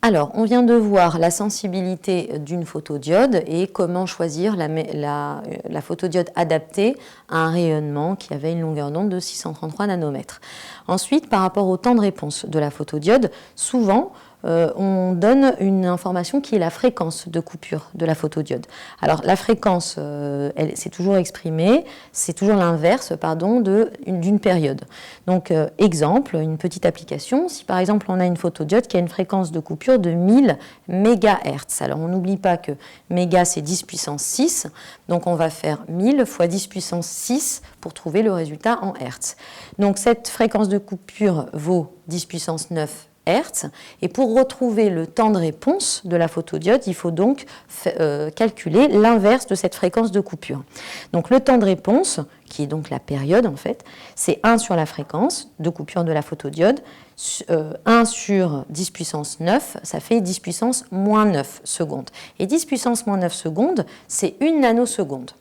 Alors, on vient de voir la sensibilité d'une photodiode et comment choisir la photodiode adaptée à un rayonnement qui avait une longueur d'onde de 633 nanomètres. Ensuite, par rapport au temps de réponse de la photodiode, souvent, on donne une information qui est la fréquence de coupure de la photodiode. Alors la fréquence, c'est toujours exprimé, c'est toujours l'inverse, d'une période. Donc exemple, une petite application, si par exemple on a une photodiode qui a une fréquence de coupure de 1000 MHz. Alors on n'oublie pas que méga c'est 10 puissance 6, donc on va faire 1000 fois 10 puissance 6 pour trouver le résultat en Hertz. Donc cette fréquence de coupure vaut 10 puissance 9 Hertz. Et pour retrouver le temps de réponse de la photodiode, il faut donc calculer l'inverse de cette fréquence de coupure. Donc le temps de réponse, qui est donc la période en fait, c'est 1 sur la fréquence de coupure de la photodiode, 1 sur 10 puissance 9, ça fait 10 puissance moins 9 secondes. Et 10 puissance moins 9 secondes, c'est 1 nanoseconde.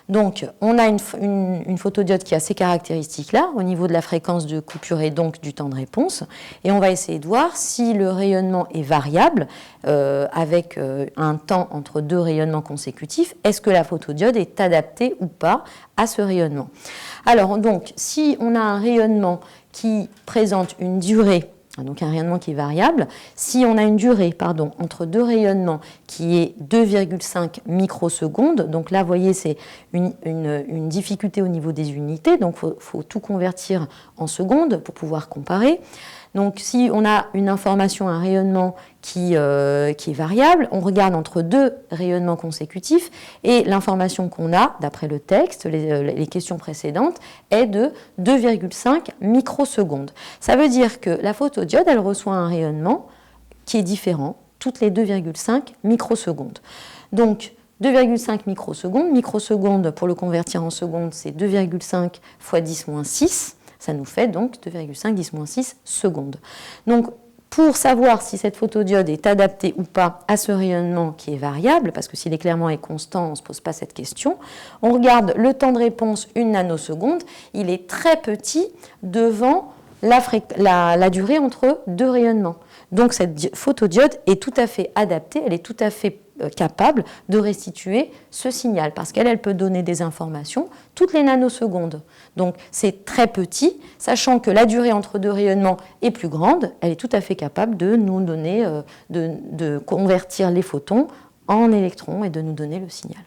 Donc, on a une photodiode qui a ces caractéristiques-là au niveau de la fréquence de coupure et donc du temps de réponse. Et on va essayer de voir si le rayonnement est variable avec un temps entre deux rayonnements consécutifs. Est-ce que la photodiode est adaptée ou pas à ce rayonnement? Alors, donc, si on a un rayonnement qui présente une durée, donc un rayonnement qui est variable, si on a une durée entre deux rayonnements qui est 2,5 microsecondes, donc là vous voyez c'est une difficulté au niveau des unités, donc il faut tout convertir en secondes pour pouvoir comparer. Donc si on a une information, un rayonnement qui est variable, on regarde entre deux rayonnements consécutifs et l'information qu'on a, d'après le texte, les questions précédentes, est de 2,5 microsecondes. Ça veut dire que la photodiode, elle reçoit un rayonnement qui est différent toutes les 2,5 microsecondes. Donc 2,5 microsecondes, pour le convertir en secondes, c'est 2,5 fois 10 moins 6. Ça nous fait donc 2,5 10 moins 6 secondes. Donc, pour savoir si cette photodiode est adaptée ou pas à ce rayonnement qui est variable, parce que s'il est clairement constant, on ne se pose pas cette question, on regarde le temps de réponse 1 nanoseconde, il est très petit devant la durée entre deux rayonnements. Donc cette photodiode est tout à fait adaptée, elle est tout à fait capable de restituer ce signal parce qu'elle peut donner des informations toutes les nanosecondes. Donc c'est très petit, sachant que la durée entre deux rayonnements est plus grande, elle est tout à fait capable de nous donner, de convertir les photons en électrons et de nous donner le signal.